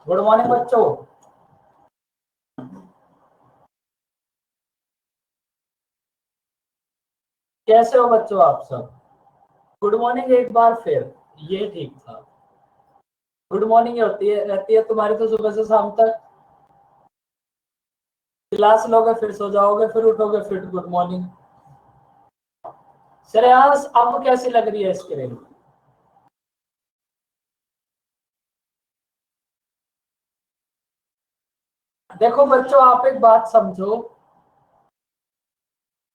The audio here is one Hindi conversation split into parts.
गुड मॉर्निंग बच्चों। कैसे हो बच्चों आप सब? गुड मॉर्निंग एक बार फिर। ये ठीक था। गुड मॉर्निंग होती है रहती है तुम्हारी तो सुबह से शाम तक। क्लास लोगे फिर सो जाओगे फिर उठोगे फिर गुड मॉर्निंग। श्रेयांश अब कैसी लग रही है स्क्रीन? देखो बच्चों आप एक बात समझो।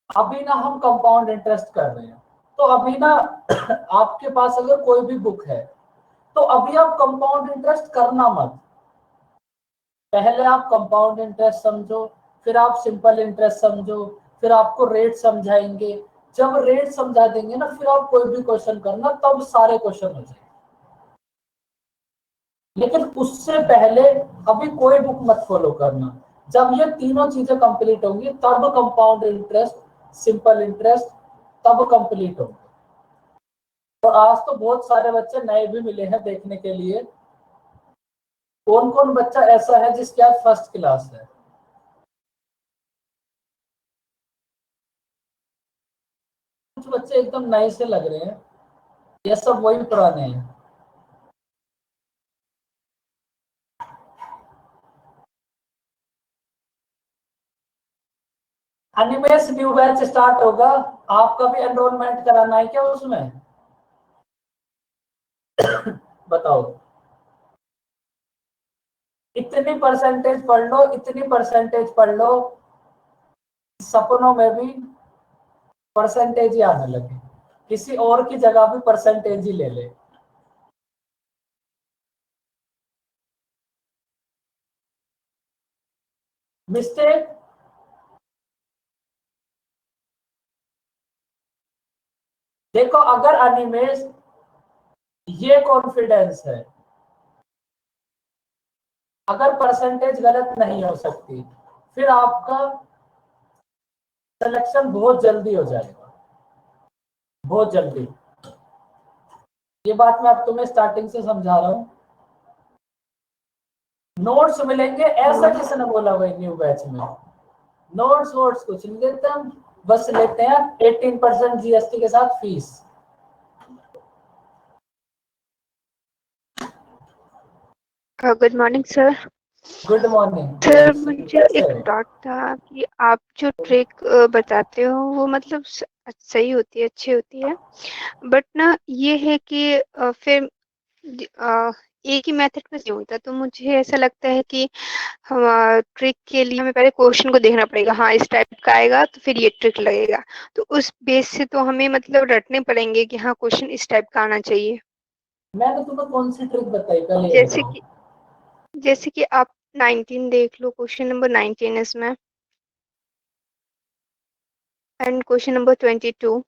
अभी ना हम कंपाउंड इंटरेस्ट कर रहे हैं। तो अभी ना आपके पास अगर कोई भी बुक है तो अभी आप कंपाउंड इंटरेस्ट करना मत। पहले आप कंपाउंड इंटरेस्ट समझो, फिर आप सिंपल इंटरेस्ट समझो, फिर आपको रेट समझाएंगे। जब रेट समझा देंगे ना फिर आप कोई भी क्वेश्चन करना, तब सारे क्वेश्चन हो जाएंगे। लेकिन उससे पहले अभी कोई बुक मत फॉलो करना। जब ये तीनों चीजें कंप्लीट होंगी तब कंपाउंड इंटरेस्ट, सिंपल इंटरेस्ट तब कंप्लीट होंगे। और आज तो बहुत सारे बच्चे नए भी मिले हैं देखने के लिए। कौन कौन बच्चा ऐसा है जिसकी आज फर्स्ट क्लास है? कुछ बच्चे एकदम नए से लग रहे हैं, ये सब वही पुराने हैं। अनिमेश न्यू बैच स्टार्ट होगा। आपका भी एनरोलमेंट कराना है क्या उसमें? बताओ। इतनी परसेंटेज पढ़ लो, इतनी परसेंटेज पढ़ लो, सपनों में भी परसेंटेज ही आने लगे। किसी और की जगह भी परसेंटेज ही ले ले। मिस्टेक। देखो अगर अनिमेश ये कॉन्फिडेंस है, अगर परसेंटेज गलत नहीं हो सकती फिर आपका सिलेक्शन बहुत जल्दी हो जाएगा, बहुत जल्दी। ये बात मैं अब तुम्हें स्टार्टिंग से समझा रहा हूँ। नोट्स मिलेंगे ऐसा किसने बोला भाई न्यू बैच में? नोट्स वोट्स कुछ नहीं देते हम, बस लेते हैं 18% जीएसटी के साथ fees. Good morning sir. Good morning. Sir मुझे कैसे एक हो? डाउट था कि आप जो ट्रिक बताते हो वो मतलब सही होती है, अच्छी होती है, बट ना ये है कि फिर एक ही मेथड में नहीं होता, तो मुझे ऐसा लगता है कि हम ट्रिक के लिए हमें पहले क्वेश्चन को देखना पड़ेगा। हाँ इस टाइप का आएगा तो फिर ये ट्रिक लगेगा, तो उस बेस से तो हमें मतलब रटने पड़ेंगे कि हाँ क्वेश्चन इस टाइप का आना चाहिए। मैंने तुम्हें कौन सी ट्रिक बताई पहले ये जैसे बताओ। कि जैसे कि आप 19 देख लो, क्वेश्चन नंबर 19 इसमें, एंड क्वेश्चन नंबर 22।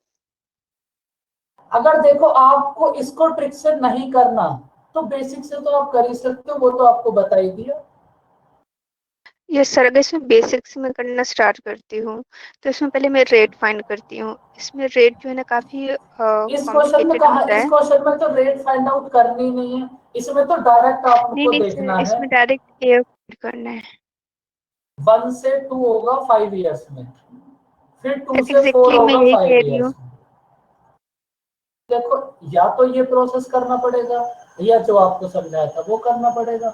अगर देखो आपको इसको ट्रिक से नहीं करना तो बेसिक से तो आप कर ही सकते हो, वो तो आपको बता ही दिया। यस सर, अगर इसमें बेसिक से मैं करना स्टार्ट करती हूँ तो इसमें पहले मैं रेट फाइंड करती हूँ। इसमें रेट जो है ना काफी इस क्वेश्चन में कॉम्प्लिकेटेड कहा, होता इस है। क्वेश्चन में तो रेट फाइंड आउट करनी नहीं है। इसमें तो डायरेक्ट नहीं आपको नहीं सर, देखना है। इसमें डायरेक्ट एयर करना है। 1 से 2 होगा 5 इयर्स में, फिर 2 सर से 4 एग्जैक्टली मैं होगा यही 5 कह रही हूँ। इयर्स में। देखो या तो ये प्रोसेस करना पड़ेगा या जो आपको समझाया था वो करना पड़ेगा।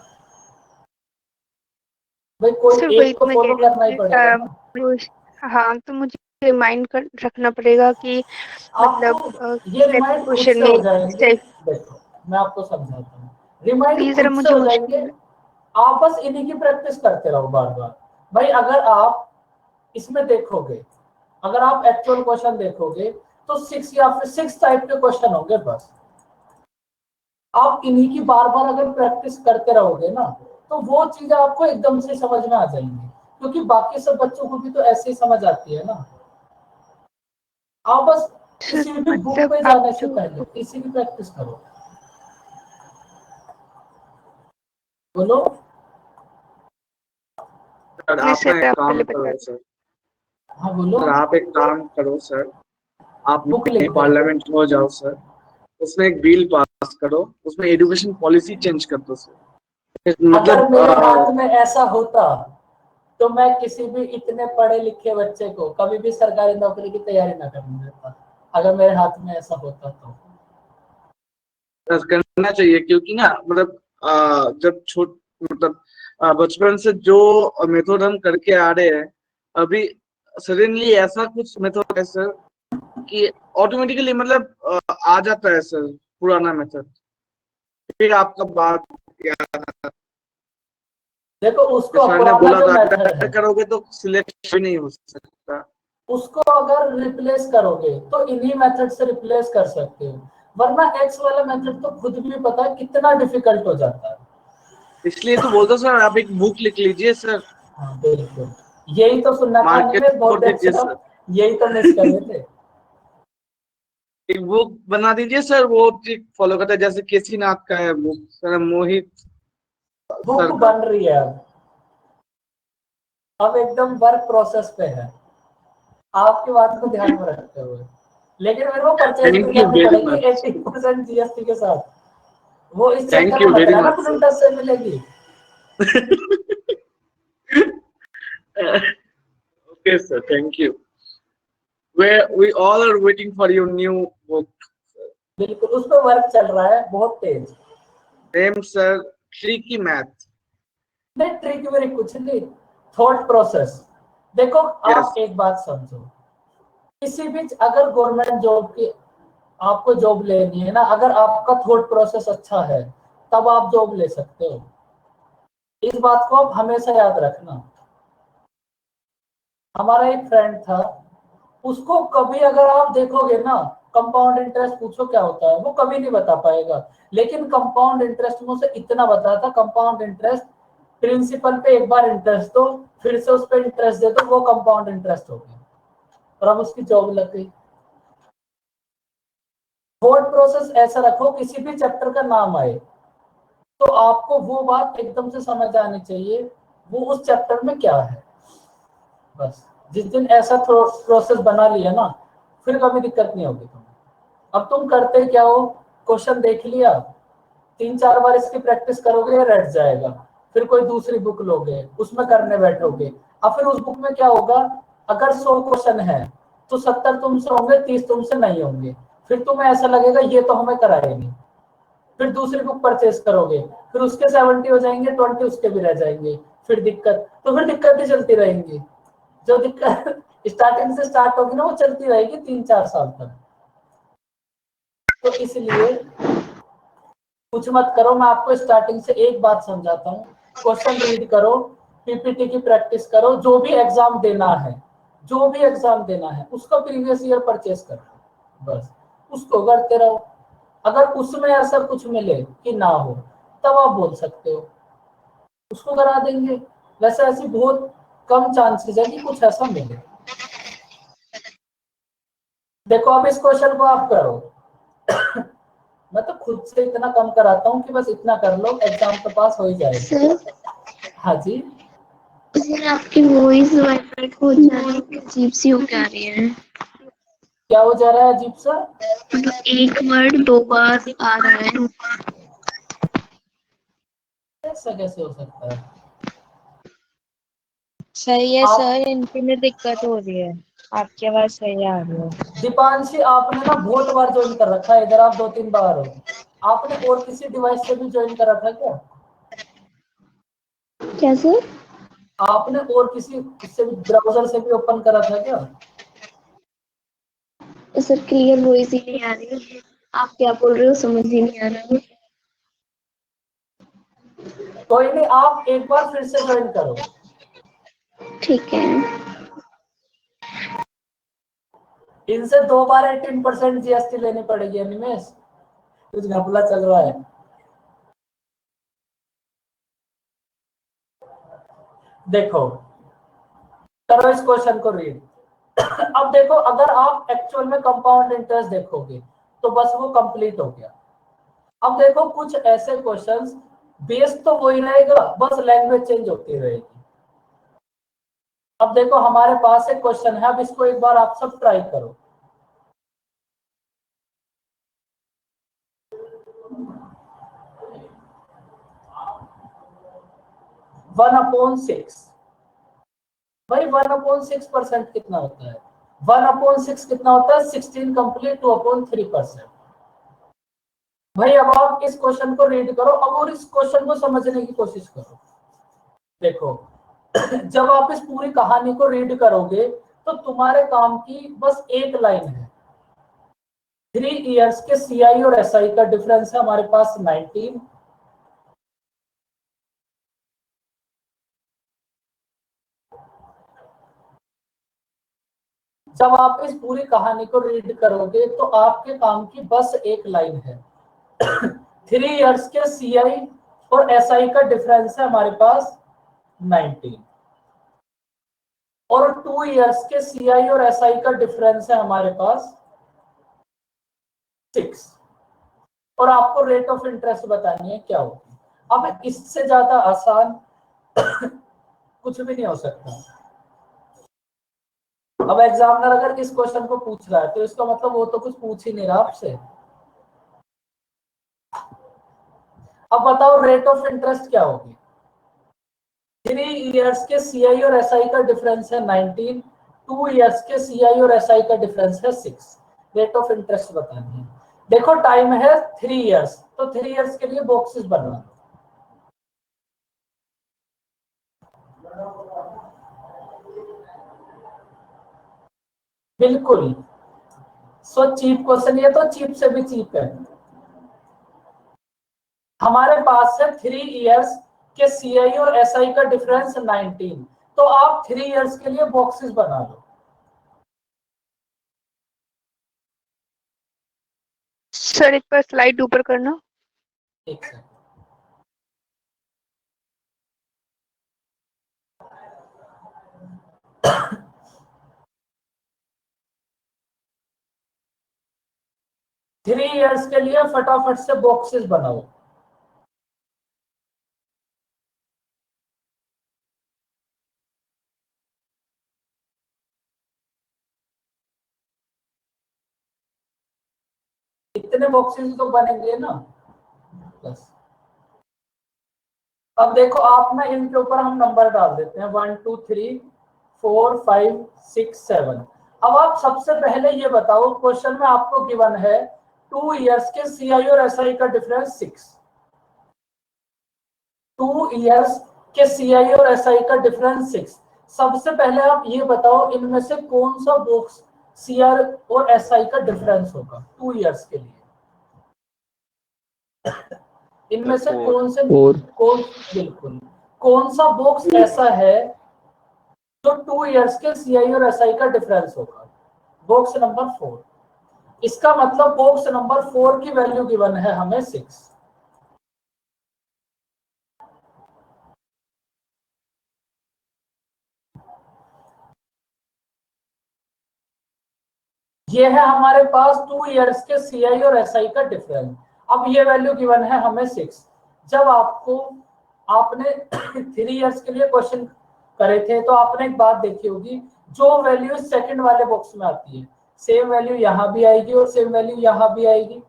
भाई कोई सर वही एक तो तो मैं कह फॉलो रही हूँ करना ही कि पड़ेगा ना। हाँ तो मुझे रिमाइंड कर रखना पड़ेगा कि मतलब आपको ये इस टाइप के रिमाइंड खुद क्वेश्चन से में हो इस जाएंगे। टाइप। देखो मैं आपको समझाता हूँ, रिमाइंड प्लीज जरा खुद से मुझे हो जाएंगे। मुश्किल। आप बस इन्हीं की प्रैक्टिस करते रहो बार बार। भाई अगर आप इसमें देखोगे, अगर आप एक्चुअल क्वेश्चन देखोगे तो 6 या फिर 6 टाइप के क्वेश्चन होंगे बस। आप इन्हीं की बार बार अगर प्रैक्टिस करते रहोगे ना तो वो चीजें आपको एकदम से समझ में आ जाएंगी, क्योंकि बाकी सब बच्चों को भी तो ऐसे ही समझ आती है ना। आप बस सर किसी भी बुक मतलब पे आप जाने से जो पहले इसी की प्रैक्टिस करो। बोलो। सर नहीं आप ना सर एक आप काम पहले बता करो दो। सर। हाँ बोलो। सर आप एक काम करो सर, आप बुक मिनी लिख दो। पार्लियामेंट हो जाओ सर। उसमें एक बिल पास करो, उसमें एजुकेशन पॉलिसी चेंज कर दो सर। अगर मतलब मेरे हाथ में ऐसा होता तो मैं किसी भी इतने पढ़े लिखे बच्चे को कभी भी सरकारी नौकरी की तैयारी ना करने देता। अगर मेरे हाथ में ऐसा होता तो। करना चाहिए, क्योंकि ना मतलब जब मतलब बचपन से जो मेथड हम करके आ रहे हैं, अभी सडनली ऐसा कुछ मेथड है सर कि ऑटोमेटिकली मतलब आ जाता है सर पुराना मेथड। फिर आपका बात याद आता है। देखो उसको सर ने पुराना बोला जो था मेथड अगर है करोगे तो सिलेक्ट भी नहीं हो सकता। उसको अगर रिप्लेस करोगे तो इन्हीं मेथड से रिप्लेस कर सकते हो, वरना एक्स वाला मेथड तो खुद भी पता है कितना डिफिकल्ट हो जाता है। इसलिए तो बोलता हूं सर, आप एक बुक लिख लीजिए सर, हाँ बिल्कुल, यही तो सुनना था मार्केट में बहुत खोल देर दीजिए से सर, हम यही तो मिस कर रहे थे। एक बुक बना दीजिए सर, वो ट्रिक फॉलो करता है, जैसे केसी नाथ का है बुक सर, मोहित बुक सर का। बन रही है अब एकदम वर्क प्रोसेस पे है, आपकी बात को ध्यान में रखते हुए। लेकिन मेरे को परचेज भी थैंक यू करनी वेरी पड़ेगी मच। 80% जीएसटी के साथ। वो इस थैंक चक्कर यू में मत वेरी रहना मच सर। प्लूटस से मिलेगी। Okay sir, thank you. We all are waiting for your new book. बिल्कुल उस पर वर्क चल रहा है बहुत तेज। Name sir, tricky math. नहीं ट्रिक मेरी कुछ नहीं, थॉट प्रोसेस। देखो Yes. आप एक बात समझो, किसी भी अगर गवर्नमेंट जॉब की आपको जॉब लेनी है ना, अगर आपका थॉट प्रोसेस अच्छा है तब आप जॉब ले सकते हो। इस बात को आप हमेशा याद रखना। हमारा एक फ्रेंड था, उसको कभी अगर आप देखोगे ना कंपाउंड इंटरेस्ट पूछो क्या होता है वो कभी नहीं बता पाएगा, लेकिन कंपाउंड इंटरेस्ट में उसे इतना बता था, कंपाउंड इंटरेस्ट प्रिंसिपल पे एक बार इंटरेस्ट दो फिर से उस पर इंटरेस्ट दे दो वो कंपाउंड इंटरेस्ट हो गया, और अब उसकी जॉब लग गई। थॉट प्रोसेस ऐसा रखो, किसी भी चैप्टर का नाम आए तो आपको वो बात एकदम से समझ आनी चाहिए वो उस चैप्टर में क्या है। बस जिस दिन ऐसा प्रोसेस बना लिया ना फिर कभी दिक्कत नहीं होगी तुम्हें। अब तुम करते क्या हो, क्वेश्चन देख लिया 3-4 बार इसकी प्रैक्टिस करोगे रट जाएगा, फिर कोई दूसरी बुक लोगे उसमें करने बैठोगे। अब फिर उस बुक में क्या होगा, अगर 100 क्वेश्चन है तो 70 तुमसे होंगे 30 तुमसे नहीं होंगे, फिर तुम्हें ऐसा लगेगा ये तो हमें कराए नहीं। फिर दूसरी बुक परचेस करोगे, फिर उसके 70 हो जाएंगे 20 उसके भी रह जाएंगे, फिर दिक्कत, तो फिर दिक्कतें चलती रहेंगी। जो दिक्कत स्टार्टिंग से स्टार्ट होगी ना वो चलती रहेगी 3-4 साल तक। तो इसलिए कुछ मत करो, मैं आपको स्टार्टिंग से एक बात समझाता हूँ, क्वेश्चन रीड करो, पीपीटी की प्रैक्टिस करो, जो भी एग्जाम देना है जो भी एग्जाम देना है उसका प्रीवियस ईयर परचेस करो, बस उसको करते रहो। अगर उसमें ऐसा कुछ मिले कि ना हो तब आप बोल सकते हो उसको करा देंगे, वैसे ऐसी बहुत कम चांसेस है कि कुछ ऐसा मिले। देखो अब इस क्वेश्चन को आप करो। मैं तो खुद से इतना कम कराता हूँ कि बस इतना कर लो एग्जाम तो पास हो ही जाएगा। सर हाँ जी, सर आपकी वॉइस वाइब्रेट हो जा रही है, अजीब सी होके आ रही है। क्या हो जा रहा है अजीब सा? मतलब एक वर्ड 2 बार आ रहा है। ऐसा कैसे हो सकता है? सही है आप सर, इनकी में दिक्कत हो रही है, आपकी आवाज सही आ रही है। दीपांशी आपने ना बहुत बार ज्वाइन कर रखा है इधर, आप 2-3 बार हो। आपने और किसी डिवाइस से भी ज्वाइन कर रखा है क्या? क्या सर? आपने और किसी उससे भी ब्राउजर से भी ओपन करा था क्या? सर क्लियर वॉइस ही नहीं आ रही, आप क्या बोल रहे हो समझ ही नहीं आ रहा। कोई नहीं, आप एक बार फिर से ज्वाइन करो। ठीक है। इनसे 2 बार 18% जीएसटी लेनी पड़ेगी अनिमेश, कुछ घपला चल रहा है। देखो करो इस क्वेश्चन को रीड। अब देखो अगर आप एक्चुअल में कंपाउंड इंटरेस्ट देखोगे तो बस वो कंप्लीट हो गया। अब देखो कुछ ऐसे क्वेश्चंस, बेस तो वही रहेगा बस लैंग्वेज चेंज होती रहेगी। अब देखो हमारे पास एक क्वेश्चन है, अब इसको एक बार आप सब ट्राई करो। वन अपॉन 6, भाई 1/6% कितना होता है? 1/6 कितना होता है 16 कंप्लीट 2/3%। भाई अब आप इस क्वेश्चन को रीड करो अब और इस क्वेश्चन को समझने की कोशिश करो। देखो जब आप इस पूरी कहानी को रीड करोगे तो तुम्हारे काम की बस एक लाइन है। 3 इयर्स के सीआई और एसआई का डिफरेंस है हमारे पास 19। जब आप इस पूरी कहानी को रीड करोगे तो आपके काम की बस एक लाइन है। 3 इयर्स के सीआई और एसआई का डिफरेंस है हमारे पास 19 और 2 इयर्स के सीआई और एसआई का डिफरेंस है हमारे पास 6 और आपको रेट ऑफ इंटरेस्ट बतानी है क्या होगी। अब इससे ज्यादा आसान कुछ भी नहीं हो सकता। अब एग्जामिनर अगर इस क्वेश्चन को पूछ रहा है तो इसका मतलब वो तो कुछ पूछ ही नहीं रहा आपसे। अब बताओ रेट ऑफ इंटरेस्ट क्या होगी। 3 इयर्स के सीआई और एसआई का डिफरेंस है 19, 2 इयर्स के सीआई और एसआई का डिफरेंस है 6। रेट ऑफ इंटरेस्ट बतानी है। देखो टाइम है 3 इयर्स तो 3 इयर्स के लिए बॉक्सेस बनवा दो। बिल्कुल सो चीप क्वेश्चन, ये तो चीप से भी चीप है। हमारे पास है 3 इयर्स के सीआई और एसआई का डिफरेंस 19 तो आप 3 इयर्स के लिए बॉक्सेस बना लो। सर एक बार स्लाइड ऊपर करना। एक सेकंड। थ्री इयर्स के लिए फटाफट से बॉक्सेस बनाओ। इतने बॉक्सेस तो बनेंगे ना बस। अब देखो आप ना इनके ऊपर हम नंबर डाल देते हैं 1 2 3 4 5 6 7। अब आप सबसे पहले ये बताओ क्वेश्चन में आपको गिवन है 2 इयर्स के सीआई और एसआई का डिफरेंस 6। 2 इयर्स के सीआई और एसआई का डिफरेंस 6। सबसे पहले आप ये बताओ इनमें से कौन सा बॉक्स सीआर और एसआई का डिफरेंस होगा 2 इयर्स के लिए। इनमें से बिल्कुल कौन सा बॉक्स ऐसा है जो 2 इयर्स के सीआई और एसआई का डिफरेंस होगा। Box number 4। इसका मतलब बॉक्स नंबर 4 की वैल्यू गिवन है हमें 6। ये है हमारे पास 2 इयर्स के सीआई और एसआई का डिफरेंस। अब ये वैल्यू गिवन है हमें 6। जब आपने 3 इयर्स के लिए क्वेश्चन करे थे तो आपने एक बात देखी होगी जो वैल्यू सेकंड वाले बॉक्स में आती है सेम वैल्यू यहां भी आएगी और सेम वैल्यू यहां भी आएगी।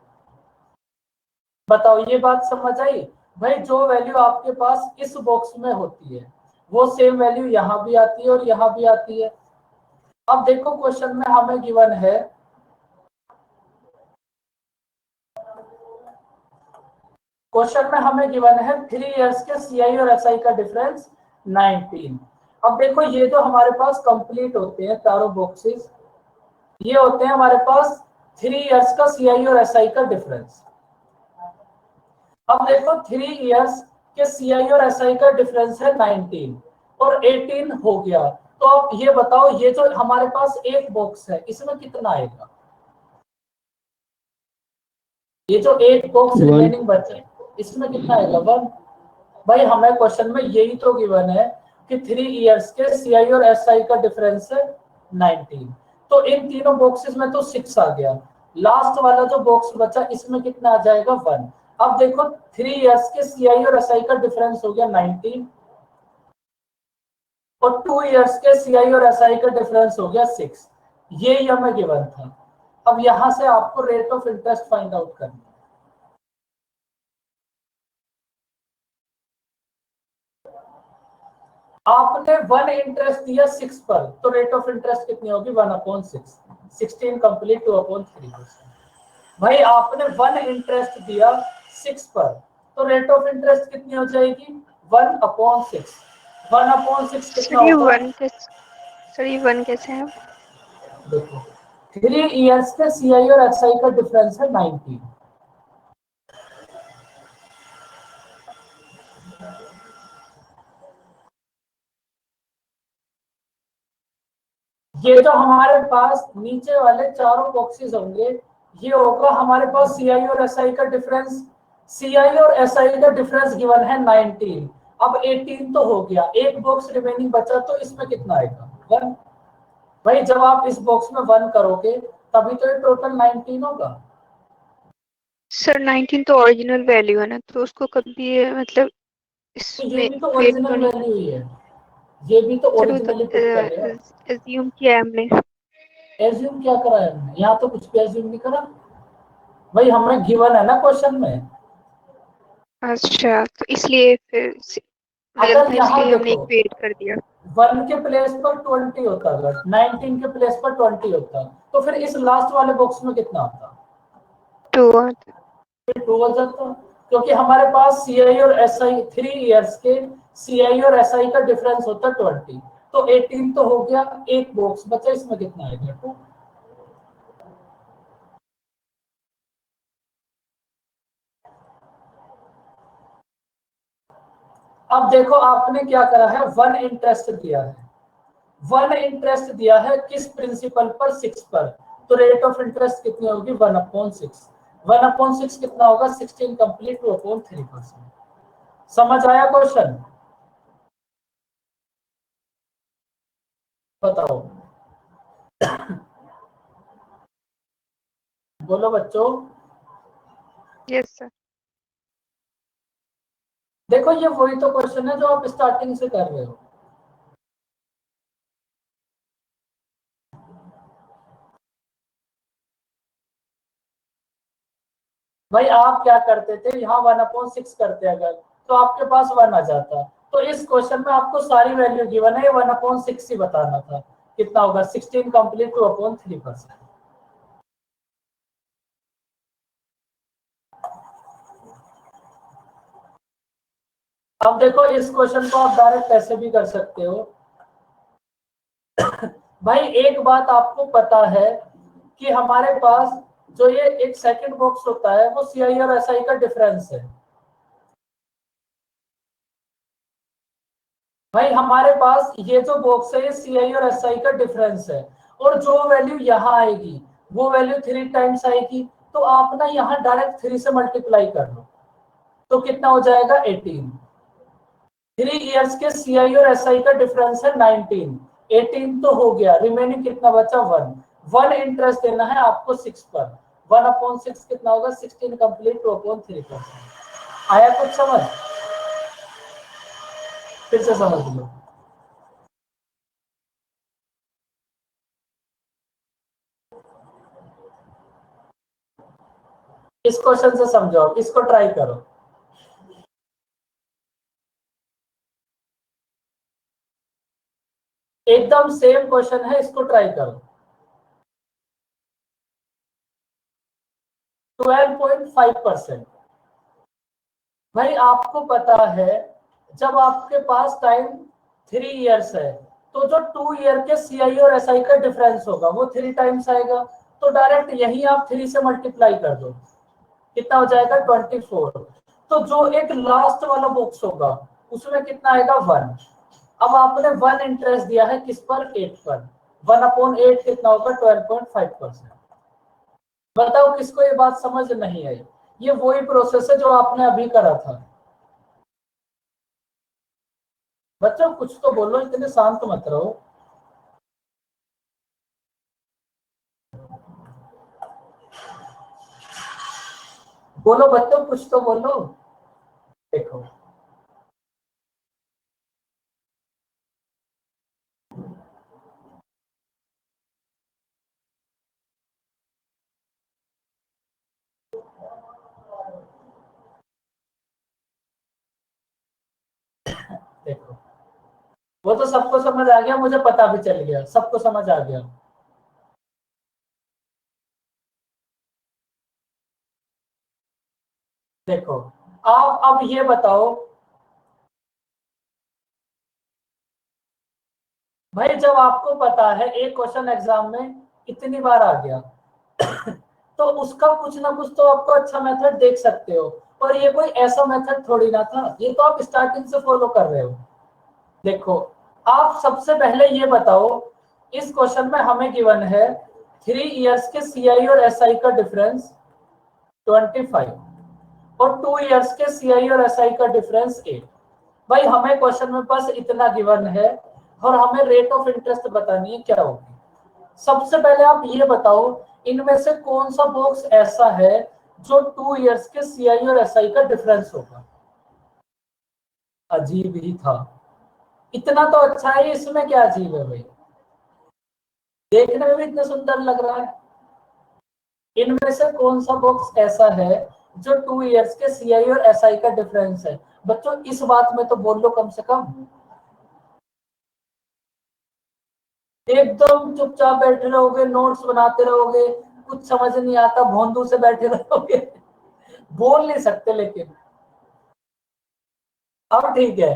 बताओ ये बात समझ आई। भाई जो वैल्यू आपके पास इस बॉक्स में होती है वो सेम वैल्यू यहां भी आती है और यहां भी आती है। अब देखो क्वेश्चन में हमें गिवन है गिवन है 3 इयर्स के सीआई और एसआई का डिफरेंस 19। अब देखो ये जो हमारे पास कंप्लीट होते हैं चारों बॉक्सेस ये होते हैं हमारे पास 3 इयर्स का सीआई और एसआई का डिफरेंस। अब देखो 3 इयर्स के सीआई और एसआई का डिफरेंस है 19 और 18 हो गया। तो आप ये बताओ ये जो हमारे पास एक बॉक्स है इसमें कितना आएगा। ये जो एक बॉक्स रिमेनिंग बचे इसमें कितना आएगा 1। भाई हमें क्वेश्चन में यही तो गिवन है कि 3 इयर्स के सीआई और एसआई का डिफरेंस है 19 तो इन तीनों बॉक्सेस में तो 6 आ गया। लास्ट वाला जो बॉक्स बचा इसमें कितना आ जाएगा 1। अब देखो 3 इयर्स के सीआई और एसआई का डिफरेंस हो गया 19 और 2 इयर्स के सीआई और एसआई का डिफरेंस हो गया 6। ये हमें गिवन था। अब यहां से आपको rate of interest find out करना है। आपने 1 इंटरेस्ट दिया 6 पर, तो रेट ऑफ इंटरेस्ट कितनी होगी 1/6, 16 कंप्लीट 2/3%। भाई आपने 1 इंटरेस्ट दिया 6 पर, तो रेट ऑफ इंटरेस्ट कितनी हो जाएगी 1/6। 1/6 कितना सर ये होगा, वन कैसे, सर ये वन कैसे है? देखो 3 इयर्स के सीआई और एसआई का डिफरेंस है 19। ये जो हमारे पास नीचे वाले चारों बॉक्सेस होंगे, ये होगा हमारे पास सीआई और एसआई का डिफरेंस। सीआई और एसआई का डिफरेंस गिवन है 19। अब 18 तो हो गया, एक बॉक्स रिमेनिंग बचा, तो इसमें कितना आएगा 1। भाई जब आप इस बॉक्स में 1 करोगे तभी तो ये टोटल 19 होगा। सर 19 तो ओरिजिनल वैल्यू है ना, तो उसको कभी मतलब तो ये इसमें भी तो क्रिएट तो ओरिजिनल नहीं। वैल्यू ही है, ये भी तो सर वो तो ओरिजिनली पुट कर रहे हैं। एज्यूम किया है हमने। एज्यूम क्या करा है हमने, यहाँ तो कुछ भी एज्यूम नहीं करा भाई, हमें गिवन है ना क्वेश्चन में। अच्छा, तो इसलिए फिर मतलब अगर था, यहाँ इसलिए हमने देखो इक्वेट कर दिया। 1 के प्लेस पर 20 होता, अगर 19 के प्लेस पर 20 होता, तो फिर इस लास्ट वाले बॉक्स में कितना आता, तो फिर 2 हो जाता। क्योंकि हमारे पास सीआई और एसआई 3 इयर्स के सीआई और एसआई का डिफरेंस होता 20, तो 18 तो हो गया, एक बॉक्स बचा, इसमें कितना आएगा 2। अब देखो आपने क्या करा है, 1 इंटरेस्ट दिया है, 1 इंटरेस्ट दिया है किस प्रिंसिपल पर 6 पर, तो रेट ऑफ इंटरेस्ट कितनी होगी 1/6। 1/6 कितना होगा 16 कंप्लीट 2/3%। समझ आया क्वेश्चन, बताओ, बोलो बच्चों। Yes sir. देखो ये वही तो क्वेश्चन है जो आप स्टार्टिंग से कर रहे हो। भाई आप क्या करते थे, यहाँ 1/6 करते अगर, तो आपके पास 1 आ जाता। तो इस क्वेश्चन में आपको सारी वैल्यू गिवन है, 1/6 ही बताना था, कितना होगा 16 कंप्लीट 2/3%। अब देखो इस क्वेश्चन को आप डायरेक्ट ऐसे भी कर सकते हो। भाई एक बात आपको पता है कि हमारे पास जो ये एक सेकंड बॉक्स होता है वो सीआई और एसआई का डिफरेंस है। भाई हमारे पास ये जो बॉक्स है ये सीआई और एसआई का डिफरेंस है, और जो वैल्यू यहाँ आएगी वो वैल्यू 3 टाइम्स आएगी, तो आप ना यहाँ डायरेक्ट 3 से मल्टीप्लाई कर लो, तो कितना हो जाएगा 18। 3 इयर्स के सीआई और एसआई का डिफरेंस है 19। 18 तो हो गया, रिमेनिंग कितना बचा 1। 1 इंटरेस्ट देना है आपको 6 पर, 1/6 कितना होगा 16 कंप्लीट 2/3%। आया कुछ समझ, फिर से समझ लो। इस क्वेश्चन से समझो, इसको ट्राई करो। एकदम सेम क्वेश्चन है, इसको ट्राई करो। 12.5%। भाई आपको पता है जब आपके पास टाइम 3 इयर्स है, तो जो 2 ईयर के सीआई और एसआई का डिफरेंस होगा वो 3 टाइम्स आएगा, तो डायरेक्ट यही आप 3 से मल्टीप्लाई कर दो, कितना हो जाएगा 24। तो जो एक लास्ट वाला बॉक्स होगा उसमें कितना आएगा 1। अब आपने 1 इंटरेस्ट दिया है किस पर 8 पर, 1/8 कितना होगा 12.5%। बताओ किसको ये बात समझ नहीं आई, ये वही प्रोसेस है जो आपने अभी करा था। बच्चों कुछ तो बोलो, इतने शांत मत रहो। बोलो बच्चों कुछ तो बोलो, देखो देखो वो तो सबको समझ आ गया, मुझे पता भी चल गया, सबको समझ आ गया। देखो आप अब ये बताओ भाई, जब आपको पता है एक क्वेश्चन एग्जाम में इतनी बार आ गया तो उसका कुछ ना कुछ तो आपको अच्छा मेथड देख सकते हो। और ये कोई ऐसा मेथड थोड़ी ना था, ये तो आप स्टार्टिंग से फॉलो कर रहे हो। देखो आप सबसे पहले ये बताओ, इस क्वेश्चन में हमें गिवन है 3 इयर्स के सीआई और एसआई का डिफरेंस 25 और 2 इयर्स के सीआई और एसआई का डिफरेंस 8। भाई हमें क्वेश्चन में बस इतना गिवन है और हमें रेट ऑफ इंटरेस्ट बतानी है क्या होगी। सबसे पहले आप ये बताओ, इनमें से कौन सा बॉक्स ऐसा है जो 2 इयर्स के सीआई और एसआई का डिफरेंस होगा। अजीब ही था, इतना तो अच्छा है, इसमें क्या अजीब है भाई, देखने में भी इतना सुंदर लग रहा है। इनमें से कौन सा बॉक्स ऐसा है जो 2 इयर्स के सीआई और एसआई का डिफरेंस है। बच्चों इस बात में तो बोल लो कम से कम। एकदम चुपचाप बैठे रहोगे, नोट्स बनाते रहोगे, कुछ समझ नहीं आता, भोंदू से बैठे रहोगे बोल नहीं सकते। लेकिन अब ठीक है,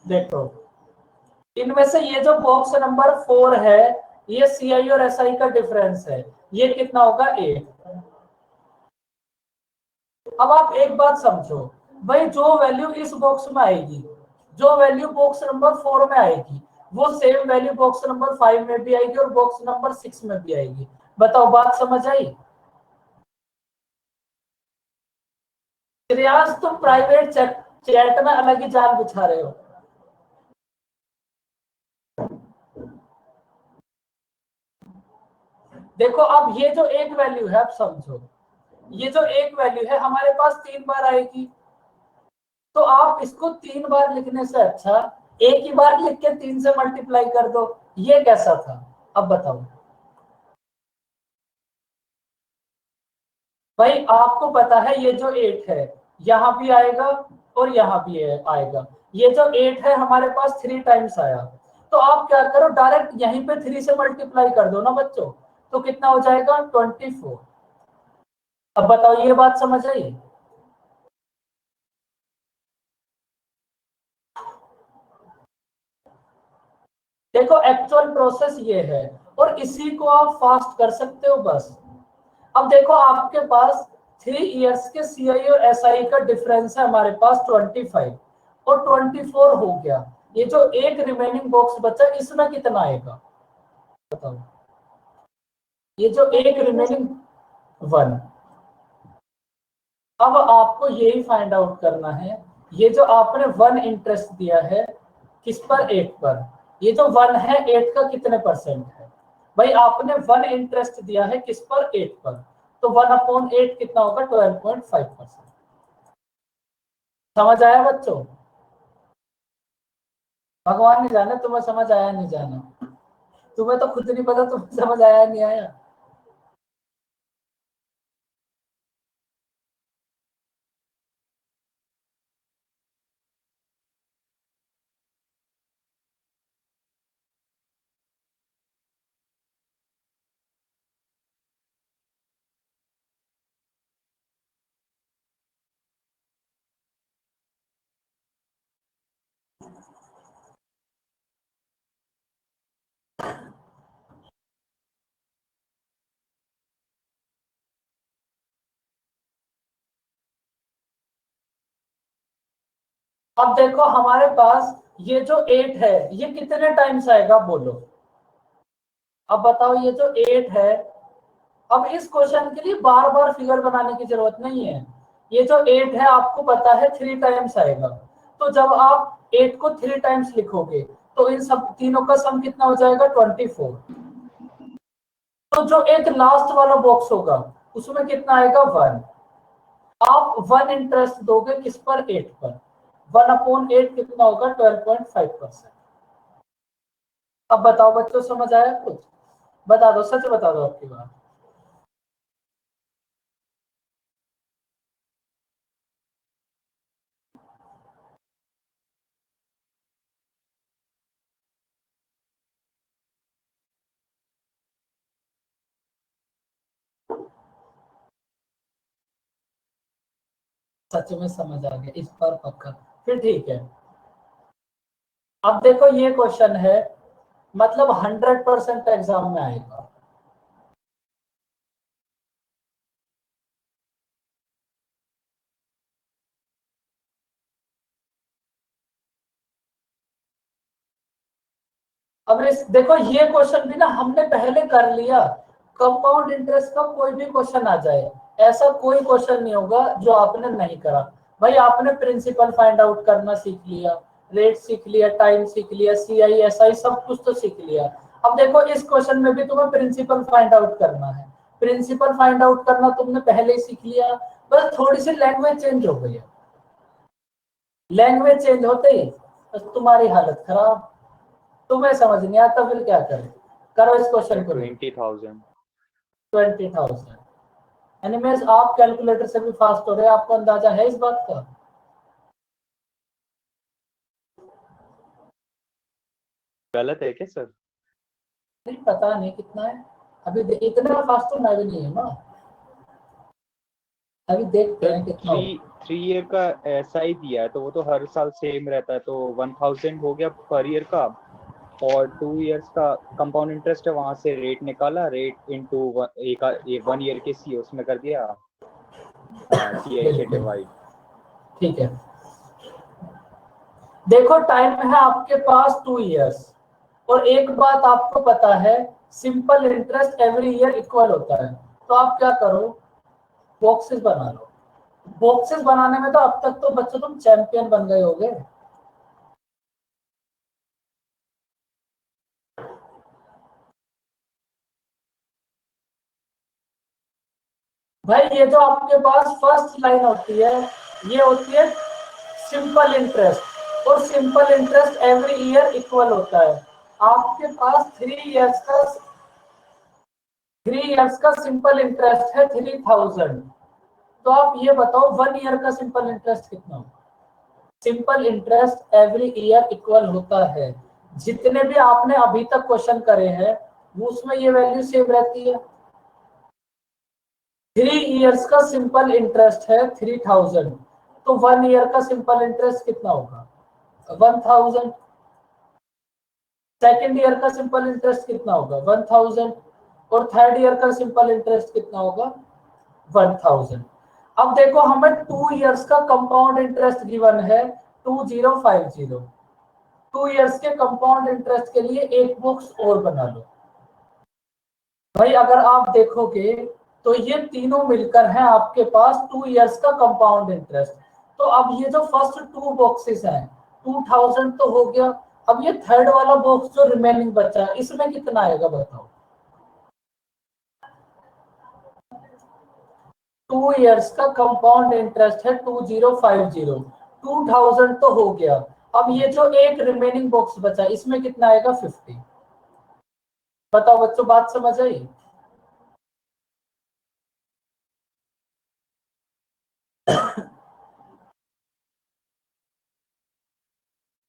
देखो इनमें से ये जो बॉक्स नंबर 4 है, ये सीआई और एसआई का डिफरेंस है, ये कितना होगा 8। अब आप एक बात समझो भाई, जो वैल्यू इस बॉक्स में आएगी, जो वैल्यू बॉक्स नंबर 4 में आएगी, वो सेम वैल्यू बॉक्स नंबर 5 में भी आएगी और बॉक्स नंबर 6 में भी आएगी। बताओ बात समझ आई। श्रेयांश तुम प्राइवेट चैट में अलग ही जाल बिछा रहे हो। देखो अब ये जो एक वैल्यू है, आप समझो, ये जो एक वैल्यू है हमारे पास 3 बार आएगी, तो आप इसको 3 बार लिखने से अच्छा एक ही बार लिख के 3 से मल्टीप्लाई कर दो। ये कैसा था, अब बताओ। भाई आपको पता है ये जो 8 है यहां भी आएगा और यहां भी आएगा। ये जो 8 है हमारे पास 3 टाइम्स आया, तो आप क्या करो, डायरेक्ट यहीं पे 3 से मल्टीप्लाई कर दो ना बच्चों, तो कितना हो जाएगा 24। अब बताओ ये बात समझ आई। देखो एक्चुअल प्रोसेस ये है और इसी को आप फास्ट कर सकते हो बस। अब देखो आपके पास 3 इयर्स के सीआई और एसआई का डिफरेंस है हमारे पास 25 और 24 हो गया। ये जो एक रिमेनिंग बॉक्स बचा इसमें कितना आएगा बताओ। ये जो एक रिमेनिंग 1। अब आपको यही फाइंड आउट करना है, ये जो आपने 1 इंटरेस्ट दिया है किस पर, 8 पर, ये जो 1 है 8 का कितने परसेंट है। भाई आपने 1 इंटरेस्ट दिया है किस पर, 8 पर, तो 1/8 कितना होगा 12.5%। समझ आया बच्चों। भगवान ने जाने तुम्हें समझ आया नहीं जाना, तुम्हें तो खुद नहीं पता तुम्हें समझ आया नहीं आया। अब देखो हमारे पास ये जो 8 है ये कितने टाइम्स आएगा बोलो। अब बताओ ये जो 8 है, अब इस क्वेश्चन के लिए बार बार फिगर बनाने की जरूरत नहीं है। ये जो 8 है आपको पता है 3 टाइम्स आएगा, तो जब आप 8 को 3 टाइम्स लिखोगे तो इन सब तीनों का सम कितना हो जाएगा 24। तो जो एक लास्ट वाला बॉक्स होगा उसमें कितना आएगा 1। आप 1 इंटरेस्ट दोगे किस पर, 8 पर, 1/8 कितना होगा 12.5%। अब बताओ बच्चों समझ आया कुछ, बता दो, सच बता दो आपकी बात। सच में समझ आ गया इस बार पक्का, फिर ठीक है। अब देखो ये क्वेश्चन है, मतलब 100% एग्जाम में आएगा। अब देखो ये क्वेश्चन भी ना हमने पहले कर लिया। कंपाउंड इंटरेस्ट का कोई भी क्वेश्चन आ जाए, ऐसा कोई क्वेश्चन नहीं होगा जो आपने नहीं करा। भाई आपने प्रिंसिपल फाइंड आउट करना सीख लिया, रेट सीख लिया, टाइम सीख लिया, CI SI सब कुछ तो सीख लिया। अब देखो इस क्वेश्चन में भी तुम्हें प्रिंसिपल फाइंड आउट करना है। प्रिंसिपल फाइंड आउट करना तुमने पहले ही सीख लिया, बस थोड़ी सी लैंग्वेज चेंज हो गई है। लैंग्वेज चेंज होते ही बस तुम्हारी हालत खराब। तुम्हें समझ नहीं आता फिर क्या करें। करो इस क्वेश्चन को। 20,000। 20,000 यानी मैं आप कैलकुलेटर से भी फास्ट हो रहे हैं, आपको अंदाजा है इस बात का? गलत है क्या सर? नहीं पता नहीं कितना है, अभी इतना फास्ट तो मैं भी नहीं है ना, अभी देखते हैं कितना हो। 3 ईयर का ऐसा ही दिया है तो वो तो हर साल सेम रहता है, तो 1,000 हो गया पर ईयर का। और 2 इयर्स का कंपाउंड इंटरेस्ट है, वहां से रेट निकाला, रेट इनटू 1 ईयर के सी उसमें कर दिया, CI से डिवाइड। ठीक है, देखो टाइम है आपके पास 2 इयर्स, और एक बात आपको पता है, simple interest every year equal होता है। तो आप क्या करो, बॉक्सेस बना लो। बॉक्सेस बनाने में तो अब तक तो बच्चों तुम चैंपियन बन गए होगे। भाई ये जो आपके पास फर्स्ट लाइन होती है, ये होती है सिंपल इंटरेस्ट, और simple interest every year equal होता है। आपके पास 3 इयर्स का सिंपल इंटरेस्ट है 3,000। तो आप ये बताओ 1 ईयर का सिंपल इंटरेस्ट कितना होगा? Simple interest every year equal होता है, जितने भी आपने अभी तक क्वेश्चन करे हैं उसमें ये वैल्यू सेम रहती है। 3 इयर्स का सिंपल इंटरेस्ट है 3,000, तो 1 ईयर का सिंपल इंटरेस्ट कितना होगा? 1,000। सेकेंड ईयर का सिंपल इंटरेस्ट कितना होगा? 1,000। और थर्ड ईयर का सिंपल इंटरेस्ट कितना होगा? 1,000। अब देखो हमें 2 इयर्स का कंपाउंड इंटरेस्ट गिवन है 2050। 2 इयर्स के कंपाउंड इंटरेस्ट के लिए एक बॉक्स और बना लो। भाई अगर आप देखोगे तो ये तीनों मिलकर हैं आपके पास 2 इयर्स का कंपाउंड इंटरेस्ट। तो अब ये जो फर्स्ट 2 बॉक्सेस हैं 2,000 तो हो गया, अब ये थर्ड वाला बॉक्स जो रिमेनिंग बचा है इसमें कितना आएगा बताओ? 2 इयर्स का कंपाउंड इंटरेस्ट है 2050, 2,000 तो हो गया। अब ये जो एक रिमेनिंग बॉक्स बचा इसमें कितना आएगा? 50। बताओ बच्चों, बात समझ आई?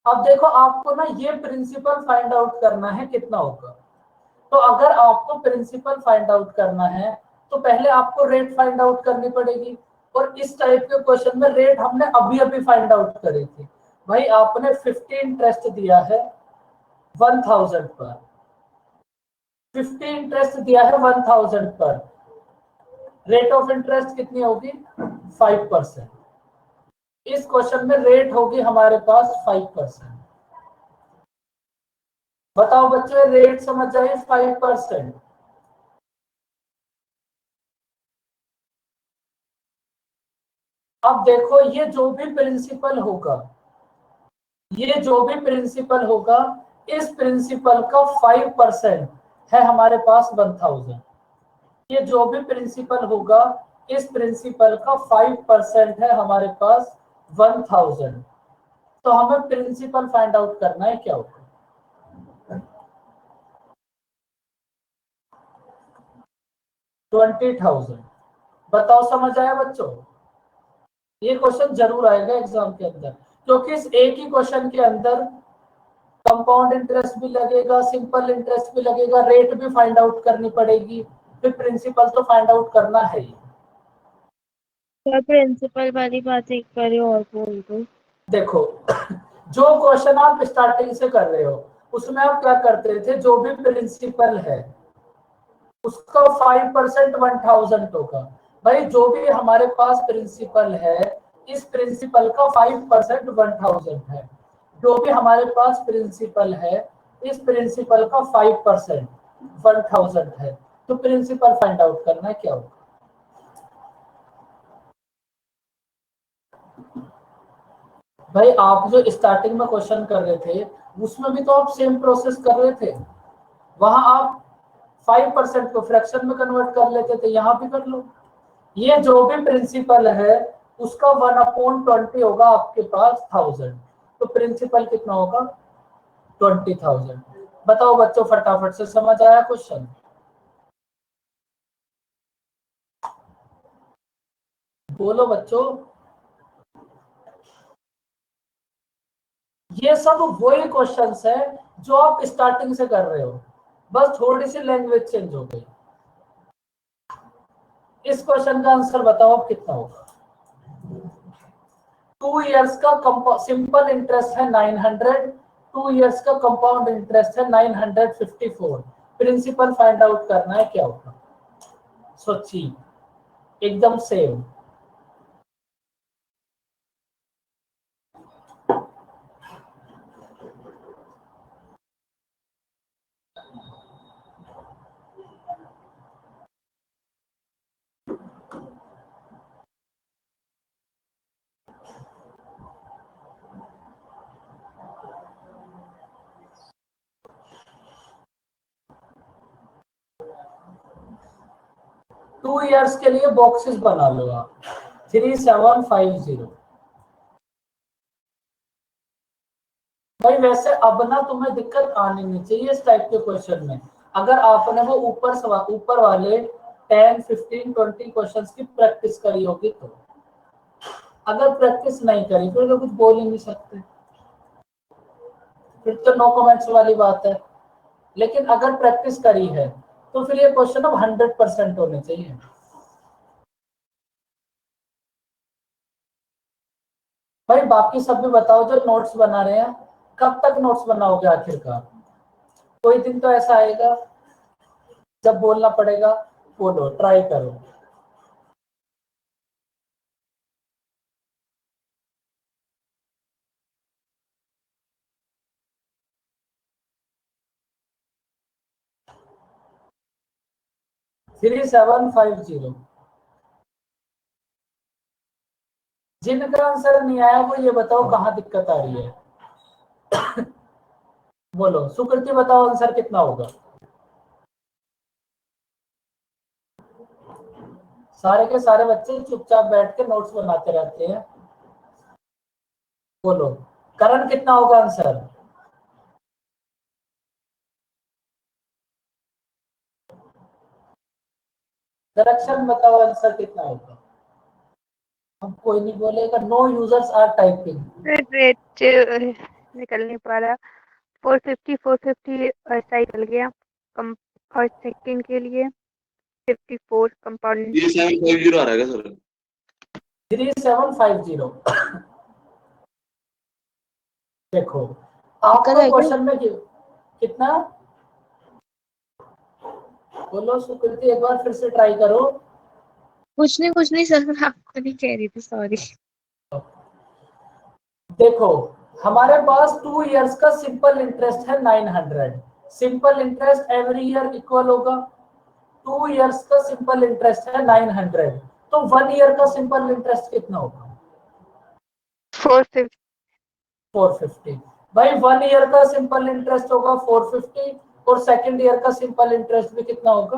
अब देखो आपको ना ये प्रिंसिपल फाइंड आउट करना है कितना होगा। तो अगर आपको प्रिंसिपल फाइंड आउट करना है तो पहले आपको रेट फाइंड आउट करनी पड़ेगी, और इस टाइप के क्वेश्चन में रेट हमने अभी अभी फाइंड आउट करी थी। भाई आपने 50 इंटरेस्ट दिया है 1,000 पर, 50 इंटरेस्ट दिया है 1,000 पर, रेट ऑफ इंटरेस्ट कितनी होगी? 5%। इस क्वेश्चन में रेट होगी हमारे पास 5%। बताओ बच्चों, रेट समझ आए? 5%। अब देखो ये जो भी प्रिंसिपल होगा, ये जो भी प्रिंसिपल होगा, इस प्रिंसिपल का 5% है हमारे पास 1,000। ये जो भी प्रिंसिपल होगा, इस प्रिंसिपल का 5% है हमारे पास 1,000। तो हमें प्रिंसिपल फाइंड आउट करना है, क्या होगा? 20,000। बताओ समझ आया बच्चों? ये क्वेश्चन जरूर आएगा एग्जाम के अंदर, क्योंकि इस एक ही क्वेश्चन के अंदर कंपाउंड इंटरेस्ट भी लगेगा, सिंपल इंटरेस्ट भी लगेगा, रेट भी फाइंड आउट करनी पड़ेगी, फिर प्रिंसिपल तो फाइंड आउट करना है ही। सर प्रिंसिपल वाली बात एक बार और बोल दो। देखो जो क्वेश्चन आप स्टार्टिंग से कर रहे हो उसमें आप क्या करते थे, जो भी प्रिंसिपल है उसका 5% 1000 होगा। भाई जो भी हमारे पास प्रिंसिपल है, इस प्रिंसिपल का 5% 1000 है। जो भी हमारे पास प्रिंसिपल है, इस प्रिंसिपल का 5% 1000 है। तो प्रिंसिपल फाइंड आउट करना है, क्या होगा? भाई आप जो स्टार्टिंग में क्वेश्चन कर रहे थे उसमें भी तो आप सेम प्रोसेस कर रहे थे। वहां आप 5% को फ्रैक्शन में कन्वर्ट कर लेते थे, यहां भी कर लो। ये जो भी प्रिंसिपल है उसका 1/20 होगा आपके पास 1000। तो प्रिंसिपल कितना होगा? 20,000। बताओ बच्चों, फटाफट से समझ आया क्वेश्चन? बोलो बच्चों। ये सब वही क्वेश्चंस है जो आप स्टार्टिंग से कर रहे हो, बस थोड़ी सी लैंग्वेज चेंज हो गई। इस क्वेश्चन का आंसर बताओ आप कितना होगा? 2 इयर्स का सिंपल इंटरेस्ट है 900, 2 इयर्स का कंपाउंड इंटरेस्ट है 954। प्रिंसिपल फाइंड आउट करना है, क्या होगा? सोचिए, एकदम सेम। टू इयर्स के लिए बॉक्सेस बना लो आप। 3750। भाई वैसे अब ना तुम्हें दिक्कत आनी नहीं चाहिए इस टाइप के क्वेश्चन में, अगर आपने वो ऊपर वाले 10, 15, 20 क्वेश्चंस की प्रैक्टिस करी होगी तो। अगर प्रैक्टिस नहीं करी फिर तो कुछ बोल ही नहीं सकते, फिर तो नो कमेंट्स वाली बात है। लेकिन अगर प्रैक्टिस करी है तो फिर ये क्वेश्चन अब 100% होने चाहिए। भाई बाकी सब भी बताओ, जो नोट्स बना रहे हैं कब तक नोट्स बनाओगे आखिरकार? कोई दिन तो ऐसा आएगा जब बोलना पड़ेगा, बोलो, ट्राई करो। थ्री 750। जिनका आंसर नहीं आया वो ये बताओ कहाँ दिक्कत आ रही है? बोलो सुकृति, बताओ आंसर कितना होगा? सारे के सारे बच्चे चुपचाप बैठ के नोट्स बनाते रहते हैं। बोलो करण, कितना होगा आंसर? करेक्शन बताओ, आंसर कितना होगा? अब कोई नहीं बोलेगा, no users are typing. Rate निकल नहीं पा रहा। 450 ऐसा ही चल गया। कम और सेकंड के लिए 54 कंपाउंड। ये 750 आ रहा है सर? 3750। देखो आपका क्वेश्चन में कितना? बोलो सुकृति, एक बार फिर से ट्राई करो। कुछ नहीं सर, मैं आपको नहीं कह रही थी, सॉरी। देखो हमारे पास 2 इयर्स का सिंपल इंटरेस्ट है 900। Simple interest every year equal होगा। 2 इयर्स का सिंपल इंटरेस्ट है 900, तो 1 ईयर का सिंपल इंटरेस्ट कितना होगा? 450। 450। भाई 1 ईयर का सिंपल इंटरेस्ट होगा 450 और सेकंड ईयर का सिंपल इंटरेस्ट भी कितना होगा?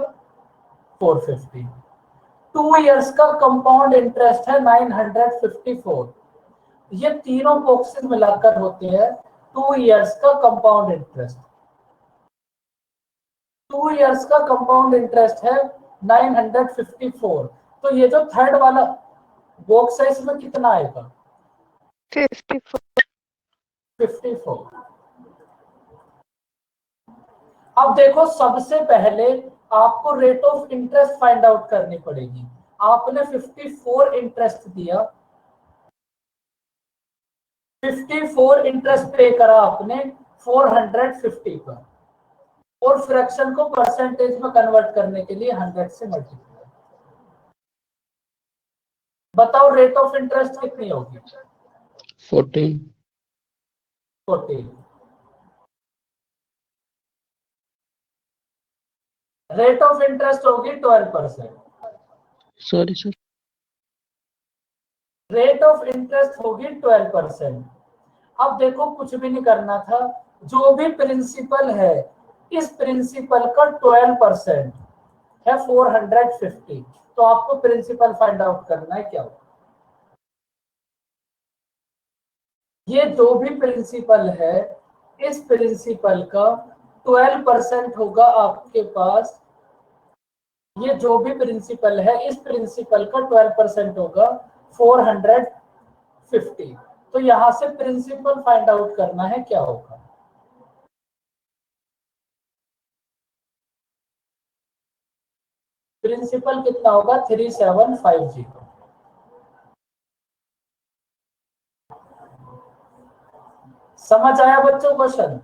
450। 2 इयर्स का कंपाउंड इंटरेस्ट है 954। ये तीनों बॉक्सेस मिलाकर होते हैं 2 इयर्स का कंपाउंड इंटरेस्ट। 2 इयर्स का कंपाउंड इंटरेस्ट है 954। तो ये जो थर्ड वाला बॉक्स है इसमें कितना आएगा? 54। 54। अब देखो सबसे पहले आपको rate of interest find out करनी पड़ेगी। आपने 54 इंटरेस्ट दिया, 54 इंटरेस्ट पे करा आपने 450 पर, और फ्रैक्शन को परसेंटेज में कन्वर्ट करने के लिए 100 से मल्टीप्लाई। बताओ रेट ऑफ इंटरेस्ट कितनी होगी? 14. 14। रेट ऑफ इंटरेस्ट होगी 12%। Sorry, sir. Rate of interest होगी 12%। अब देखो कुछ भी नहीं करना था, जो भी प्रिंसिपल है इस प्रिंसिपल का 12% है 450, तो आपको प्रिंसिपल फाइंड आउट करना है क्या होगा। ये जो भी प्रिंसिपल है इस प्रिंसिपल का 12% होगा आपके पास। ये जो भी प्रिंसिपल है इस प्रिंसिपल का 12% होगा 450। तो यहां से प्रिंसिपल फाइंड आउट करना है क्या होगा। प्रिंसिपल कितना होगा? 3750। समझ आया बच्चों क्वेश्चन?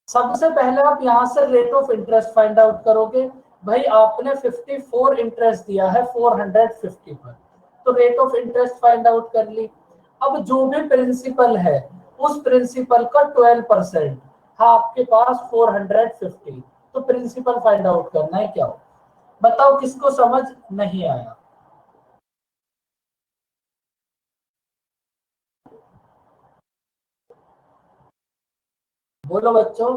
सबसे पहले आप यहां से rate of interest find out करोगे। भाई आपने 54 इंटरेस्ट दिया है 450 पर, तो rate of interest find out कर ली। अब जो भी प्रिंसिपल है उस प्रिंसिपल का 12% है आपके पास 450, तो प्रिंसिपल फाइंड आउट करना है क्या हो। बताओ किसको समझ नहीं आया? बोलो बच्चों।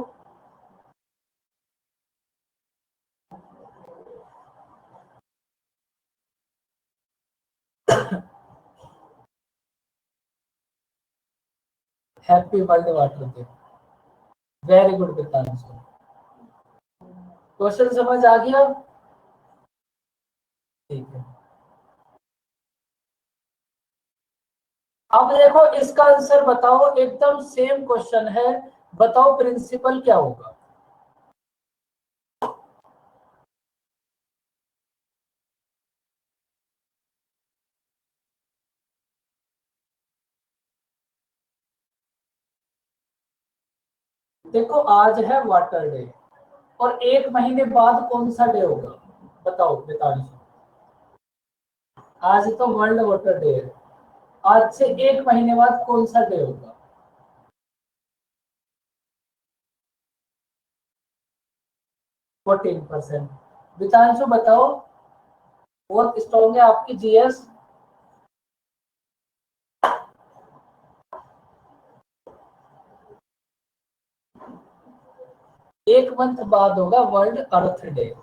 Happy world water day. Very good Bitanshu. Question समझ आ गया? ठीक है। अब देखो इसका आंसर बताओ, एकदम सेम क्वेश्चन है। बताओ प्रिंसिपल क्या होगा। देखो आज है वाटर डे, और एक महीने बाद कौन सा डे होगा? बताओ बेतालीस। आज तो वर्ल्ड वाटर डे है, आज से एक महीने बाद कौन सा डे होगा? 14%। बितांशु बताओ, बहुत स्ट्रॉन्ग है आपकी जीएस। एक मंथ बाद होगा वर्ल्ड अर्थ डे।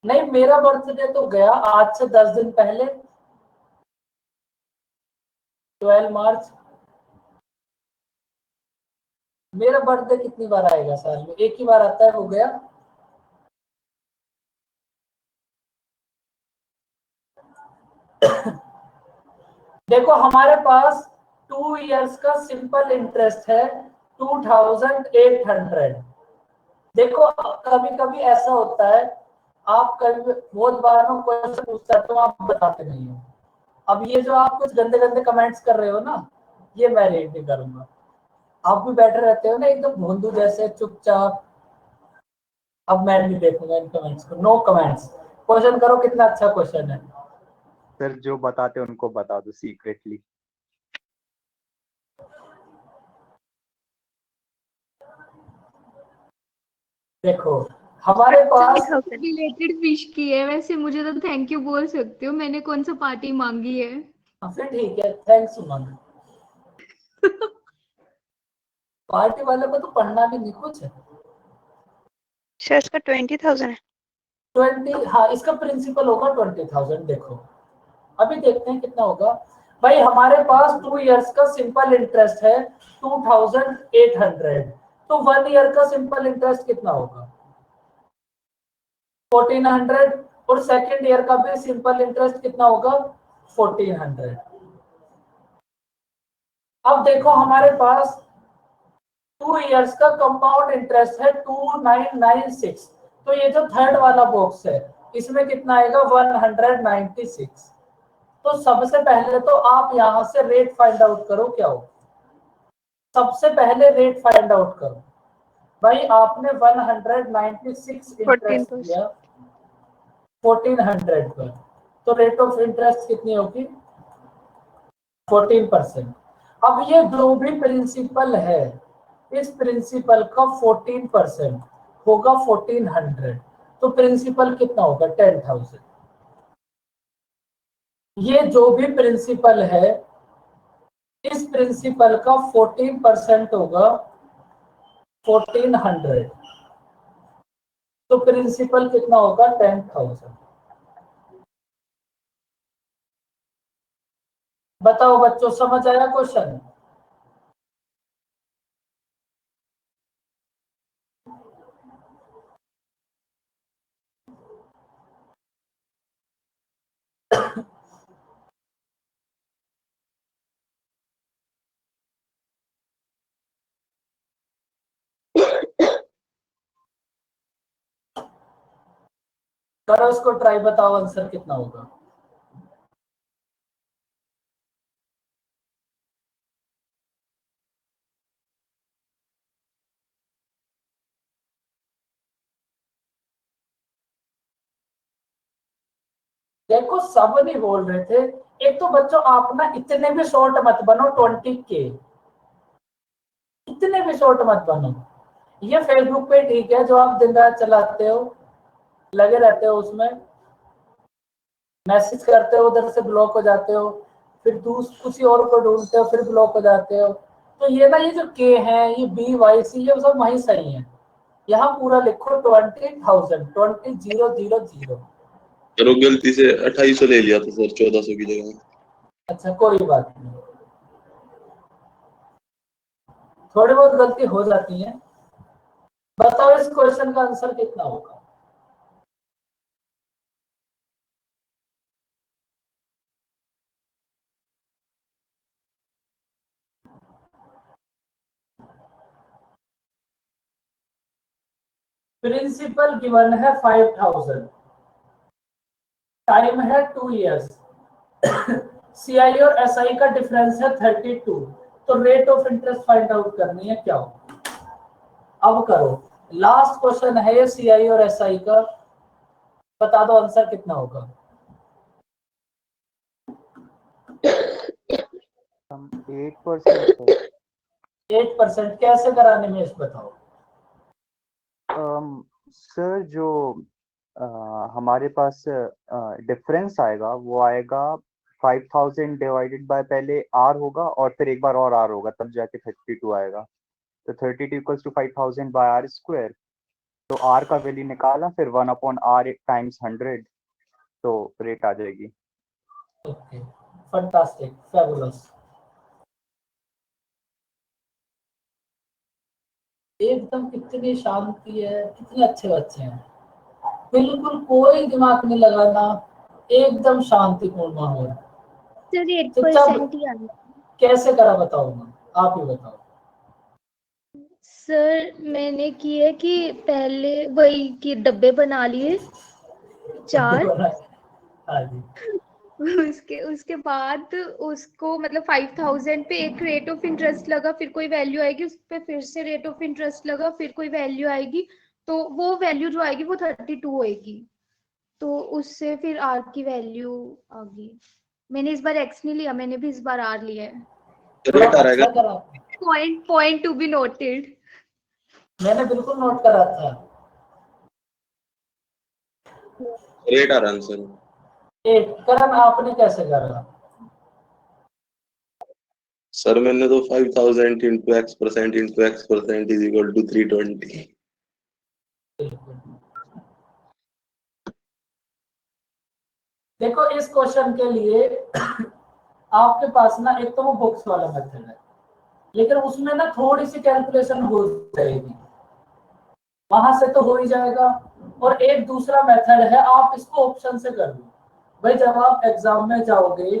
नहीं, मेरा बर्थडे तो गया आज से 10 दिन पहले, 12 मार्च। मेरा बर्थडे कितनी बार आएगा साल में? एक ही बार आता है, हो गया। देखो हमारे पास 2 इयर्स का सिंपल इंटरेस्ट है 2800। देखो कभी कभी ऐसा होता है, आप कभी बहुत बार में क्वेश्चन पूछता है तो आप बताते नहीं हो। अब ये जो आप कुछ गंदे गंदे कमेंट्स कर रहे हो ना, ये मैं रीड नहीं करूंगा। आप भी बैठे रहते हो ना एकदम भोंदू जैसे चुपचाप। अब मैं नहीं देखूंगा इन कमेंट्स को। No comments. क्वेश्चन करो, कितना अच्छा क्वेश्चन है। सर जो बताते हैं उनको बता दो सीक्रेटली। देखो हमारे पास रिलेटेड विश की है, वैसे मुझे तो थैंक यू बोल सकते हो, मैंने कौन सा पार्टी मांगी है। फिर ठीक है, थैंक्स उमंग। पार्टी वाले को तो पढ़ना भी नहीं कुछ है। सर इसका 20,000 है। 20, हाँ इसका प्रिंसिपल होगा 20,000। देखो अभी देखते हैं कितना होगा। भाई हमारे पास 2 इयर्स का सिंपल इंटरेस्ट है 2,800, तो 1 ईयर का सिंपल इंटरेस्ट कितना होगा 1,400, और सेकेंड ईयर का भी सिंपल इंटरेस्ट कितना होगा 1,400। अब देखो हमारे पास 2 इयर्स का कंपाउंड इंटरेस्ट है 2,996, तो ये जो थर्ड वाला बॉक्स है इसमें कितना आएगा 196। तो सबसे पहले तो आप यहां से रेट फाइंड आउट करो क्या हो। सबसे पहले रेट फाइंड आउट करो। भाई आपने 196 इंटरेस्ट 14%। दिया 1,400 पर, तो रेट ऑफ इंटरेस्ट कितनी होगी 14%। अब ये जो भी प्रिंसिपल है इस प्रिंसिपल का 14% होगा 1,400, तो प्रिंसिपल कितना होगा 10,000। ये जो भी प्रिंसिपल है इस प्रिंसिपल का 14% होगा 1,400, तो प्रिंसिपल कितना होगा 10,000। बताओ बच्चों समझ आया क्वेश्चन। करो उसको ट्राई, बताओ आंसर कितना होगा। देखो सब नहीं बोल रहे थे। एक तो बच्चों आप ना इतने भी शॉर्ट मत बनो 20 के, इतने भी शॉर्ट मत बनो। ये फेसबुक पे ठीक है जो आप दिन रात चलाते हो, लगे रहते हो उसमें, मैसेज करते हो उधर से ब्लॉक हो जाते हो, फिर किसी और को ढूंढते हो फिर ब्लॉक हो जाते हो। तो ये ना ये जो के है ये BYC ये सब वही सही है। यहाँ पूरा लिखो 20,000 20,000। सर वो गलती से 2,800 ले लिया था सर 1,400 की जगह। अच्छा कोई बात नहीं, थोड़ी बहुत गलती हो जाती है। बताओ इस क्वेश्चन का आंसर कितना होगा। प्रिंसिपल गिवन है 5,000, टाइम है 2 इयर्स, CI और SI का डिफरेंस है 32, तो rate of interest find out करनी है क्या हो। अब करो, लास्ट क्वेश्चन है ये CI और SI का, बता दो आंसर कितना होगा। 8%। 8% कैसे कराने में इस बताओ। सर जो हमारे पास डिफरेंस आएगा वो आएगा 5,000 डिवाइडेड बाय पहले R होगा और फिर एक बार और R होगा तब जाके 32 आएगा। तो 32 equals to 5,000 by R square. तो R का वैल्यू निकाला फिर 1/R टाइम्स 100, तो रेट आ जाएगी। ओके फैंटास्टिक फैबुलस, एकदम कितनी शांति है, कितने अच्छे बच्चे हैं, बिल्कुल कोई दिमाग नहीं लगाना, एकदम शांतिपूर्ण माहौल। सर 8% चुपचाप ही आया। कैसे करा बताओ ना, आप ही बताओ। सर मैंने की है कि पहले वही कि डब्बे बना लिए 4, हाँ जी, उसके उसके बाद उसको मतलब 5,000 पे एक रेट ऑफ इंटरेस्ट लगा, फिर कोई वैल्यू आएगी उस पे फिर से रेट ऑफ इंटरेस्ट लगा, फिर कोई वैल्यू आएगी, तो वो वैल्यू जो आएगी वो 32 होएगी, तो उससे फिर R की वैल्यू आ गई। मैंने इस बार X नहीं लिया, मैंने भी इस बार R लिया है। रेट आ रहेगा, अच्छा करा, पॉइंट टू बी नोटेड। मैंने बिल्कुल नोट करा था। रेट आ रहा है आंसर। एक करण आपने कैसे करा। सर मैंने तो 5,000 into X% into X% is equal to 320। बिल्कुल। देखो इस क्वेश्चन के लिए आपके पास ना एक तो वो बुक्स वाला मेथड है, लेकिन उसमें ना थोड़ी सी कैलकुलेशन हो जाएगी, वहां से तो हो ही जाएगा। और एक दूसरा मेथड है, आप इसको ऑप्शन से कर लो। भाई जब आप एग्जाम में जाओगे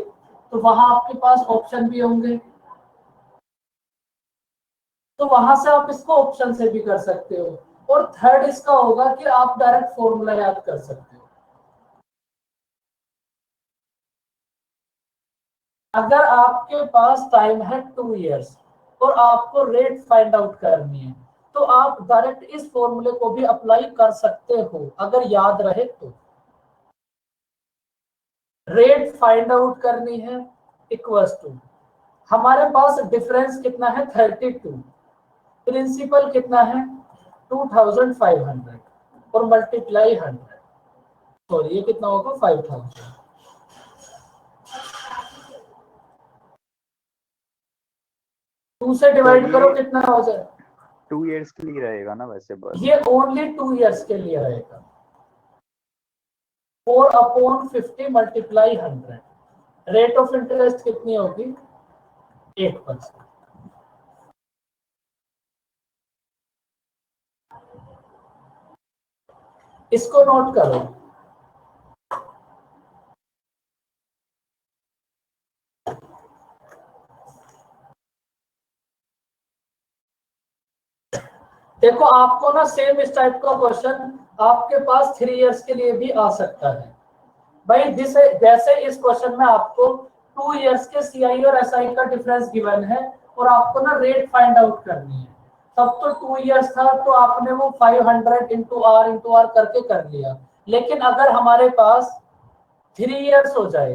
तो वहां आपके पास ऑप्शन भी होंगे, तो वहां से आप इसको ऑप्शन से भी कर सकते हो। और थर्ड इसका होगा कि आप डायरेक्ट फॉर्मूला याद कर सकते हो। अगर आपके पास टाइम है 2 इयर्स और आपको रेट फाइंड आउट करनी है, तो आप डायरेक्ट इस फॉर्मूले को भी अप्लाई कर सकते हो अगर याद रहे तो। रेट फाइंड आउट करनी है इक्वल्स टू, हमारे पास डिफरेंस कितना है 32, प्रिंसिपल कितना है 2500 और मल्टीप्लाई 100, सॉरी ये कितना होगा 5000। 2 से डिवाइड करो कितना हो जाए। 2 इयर्स के लिए रहेगा ना वैसे बस? ये ओनली 2 इयर्स के लिए रहेगा। 4/50 मल्टीप्लाई 100, रेट ऑफ इंटरेस्ट कितनी होगी 8%। इसको नोट करो। देखो आपको ना सेम इस टाइप का क्वेश्चन आपके पास 3 इयर्स के लिए भी आ सकता है। भाई जैसे इस क्वेश्चन में आपको 2 इयर्स के सीआई और एसआई का डिफरेंस गिवन है और आपको ना रेट फाइंड आउट करनी है। तब तो 2 इयर्स था तो आपने वो 500 इंटू आर करके कर लिया। लेकिन अगर हमारे पास 3 इयर्स हो जाए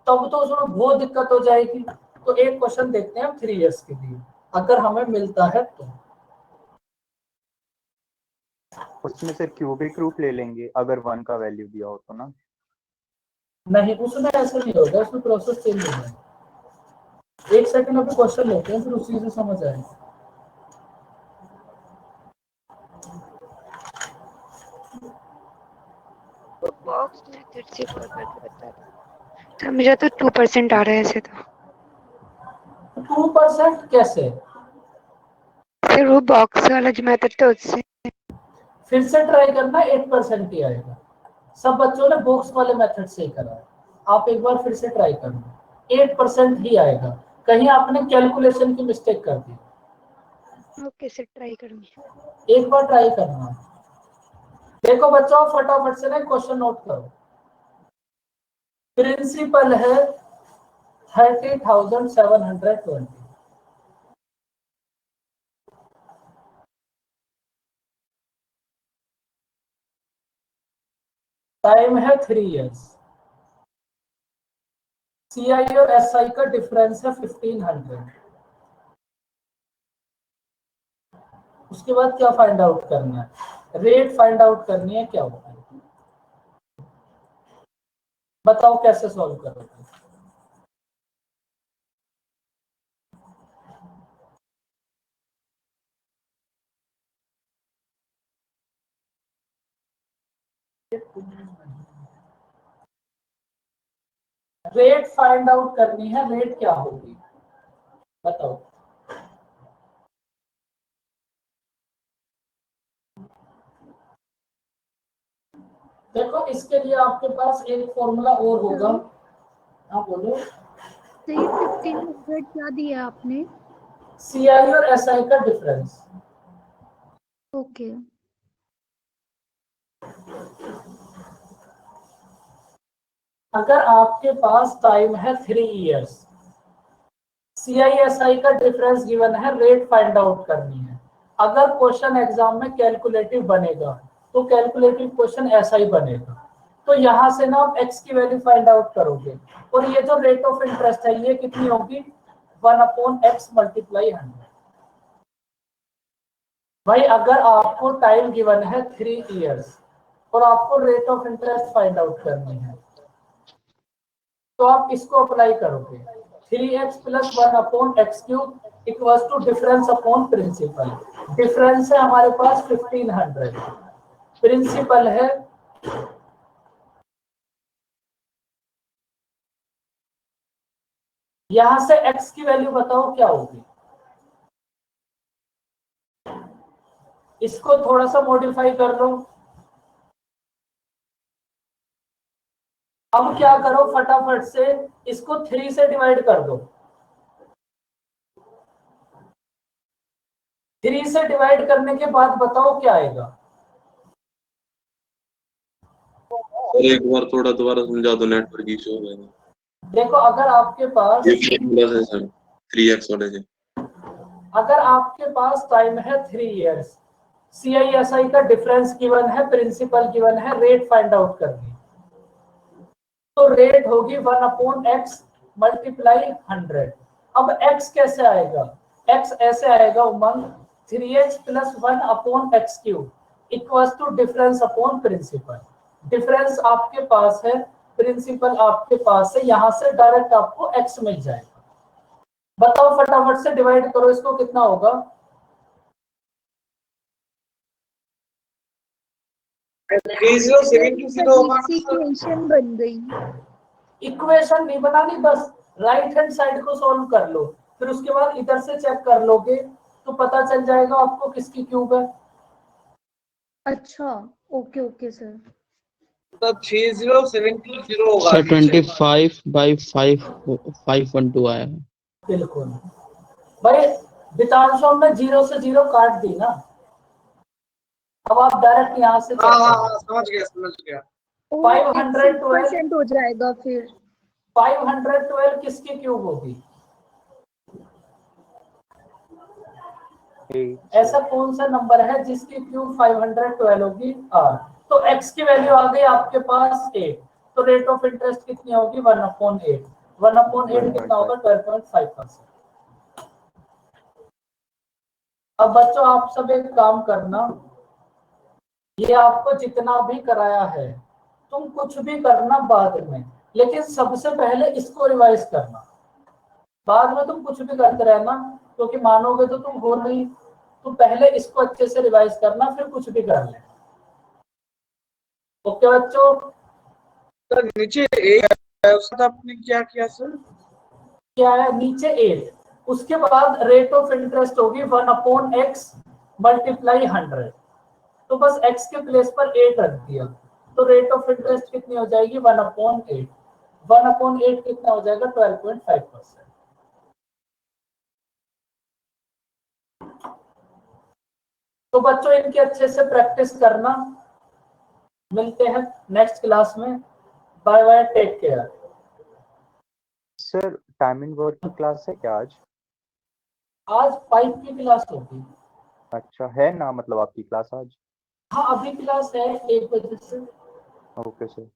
तब तो उसमें बहुत दिक्कत हो जाएगी। तो एक क्वेश्चन देखते हैं हम 3 इयर्स के लिए, अगर हमें मिलता है तो। उसमें से क्यूबिक रूट ले लेंगे अगर 1 का वैल्यू दिया हो तो ना? नहीं उसमें ऐसा नहीं होगा, उसमें प्रोसेस चेंज हो जाएगा। एक सेकंड अभी क्वेश्चन लेते हैं फिर उसी से समझ आएगा। बॉक्स मेथड से कॉल करके बता दो। मेरा तो 2% आ रहा है ऐसे तो। 2% कैसे? फिर वो बॉक्स वाला जो मेथड था उससे। फिर से ट्राई करना, 8% ही आएगा। सब बच्चों ने बॉक्स वाले मेथड से ही करा है, आप एक बार फिर से ट्राई करना, 8% ही आएगा। कहीं आपने कैलकुलेशन की मिस्टेक कर दी। ओके सर ट्राई करूंगी। एक बार ट्राई करना। देखो बच्चों फटाफट से ना क्वेश्चन नोट करो। प्रिंसिपल है 30,720, टाइम है 3 इयर्स, सीआई और एसआई का डिफरेंस है 1500। उसके बाद क्या फाइंड आउट करना है? रेट फाइंड आउट करनी है। क्या होता है बताओ कैसे सॉल्व करोगे? रेट फाइंड आउट करनी है, रेट क्या होगी बताओ। देखो इसके लिए आपके पास एक फॉर्मूला और होगा। हाँ बोलो। तो ये 1500 क्या दिया आपने? सीआई और एसआई का डिफरेंस। ओके अगर आपके पास टाइम है 3 इयर्स, सीआईएसआई का डिफरेंस गिवन है, रेट फाइंड आउट करनी है। अगर क्वेश्चन एग्जाम में कैलकुलेटिव बनेगा तो कैलकुलेटिव क्वेश्चन ऐसा ही बनेगा। तो यहां से ना आप एक्स की वैल्यू फाइंड आउट करोगे और ये जो रेट ऑफ इंटरेस्ट है ये कितनी होगी 1/x मल्टीप्लाई 100। भाई अगर आपको टाइम गिवन है 3 इयर्स और आपको rate of interest find out करनी है तो आप इसको अप्लाई करोगे 3x + 1/x³ equals to difference upon principal. Difference है हमारे पास 1500 प्रिंसिपल है यहां से x की वैल्यू बताओ क्या होगी। इसको थोड़ा सा मॉडिफाई कर लो। अब क्या करो, फटाफट से इसको 3 से डिवाइड कर दो। 3 से डिवाइड करने के बाद बताओ क्या आएगा। और एक बार थोड़ा दोबारा समझा दो, नेटवर्क इशू हो गया। देखो अगर आपके पास ये फॉर्मूला है सर 3x वाले से। अगर आपके पास टाइम है 3 इयर्स, CISI का डिफरेंस गिवन है, प्रिंसिपल गिवन है, रेट फाइंड आउट करनी, तो रेट होगी 1/x मल्टीप्लाई 100। अब x कैसे आएगा, x ऐसे आएगा उमंग 3x + 1/x³ equals to difference upon principal. Difference आपके पास है, प्रिंसिपल आपके पास है, यहां से डायरेक्ट आपको x मिल जाएगा। बताओ फटाफट से डिवाइड करो इसको, कितना होगा। 30720 होगा अजीब सी इक्वेशन बन गई। इक्वेशन नहीं बनानी, बस राइट हैंड साइड को सॉल्व कर लो, फिर उसके बाद इधर से चेक कर लोगे तो पता चल जाएगा आपको किसकी क्यूब है। अच्छा ओके ओके सर। तो 30720 होगा। सर 25/512 आया है। बिल्कुल भाई, बितांशों में 0 से 0 काट दी ना। अब आप डायरेक्ट यहाँ से हाँ हाँ हाँ, समझ गया। 512 हो जाएगा फिर। 512 किसकी क्यूब होगी। ऐसा कौन सा नंबर है जिसकी क्यूब 512 होगी। तो x की वैल्यू आ गई आपके पास 8, तो रेट ऑफ इंटरेस्ट कितनी होगी 1/8। 1/8 कितना होगा 12.5%। अब बच्चों आप सब एक काम करना, ये आपको जितना भी कराया है तुम कुछ भी करना बाद में, लेकिन सबसे पहले इसको रिवाइज करना। बाद में तुम कुछ भी करते रहना, क्योंकि मानोगे तो तुम हो नहीं। तो पहले इसको अच्छे से रिवाइज करना, फिर कुछ भी कर लेना। ओके बच्चों। तो नीचे एक है, उसका आपने क्या किया सर। क्या है नीचे 8, उसके बाद रेट ऑफ इंटरेस्ट होगी 1/x मल्टीप्लाई 100। तो बस x के प्लेस पर 8 रख दिया, तो रेट ऑफ इंटरेस्ट कितनी हो जाएगी 1/8। 1/8 कितना हो जाएगा 12.5%। तो बच्चों इनकी अच्छे से प्रैक्टिस करना। मिलते हैं नेक्स्ट क्लास में। Bye bye, take care. Sir time and work की क्लास है क्या आज? आज पाइप की क्लास होगी। अच्छा है ना, मतलब आपकी क्लास आज? हाँ अभी क्लास है 1 बजे से। Okay sir.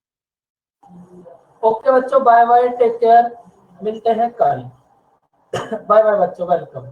ओके बच्चों, बाय बाय, टेक केयर। मिलते हैं कल। बाय बाय बच्चों, वेलकम।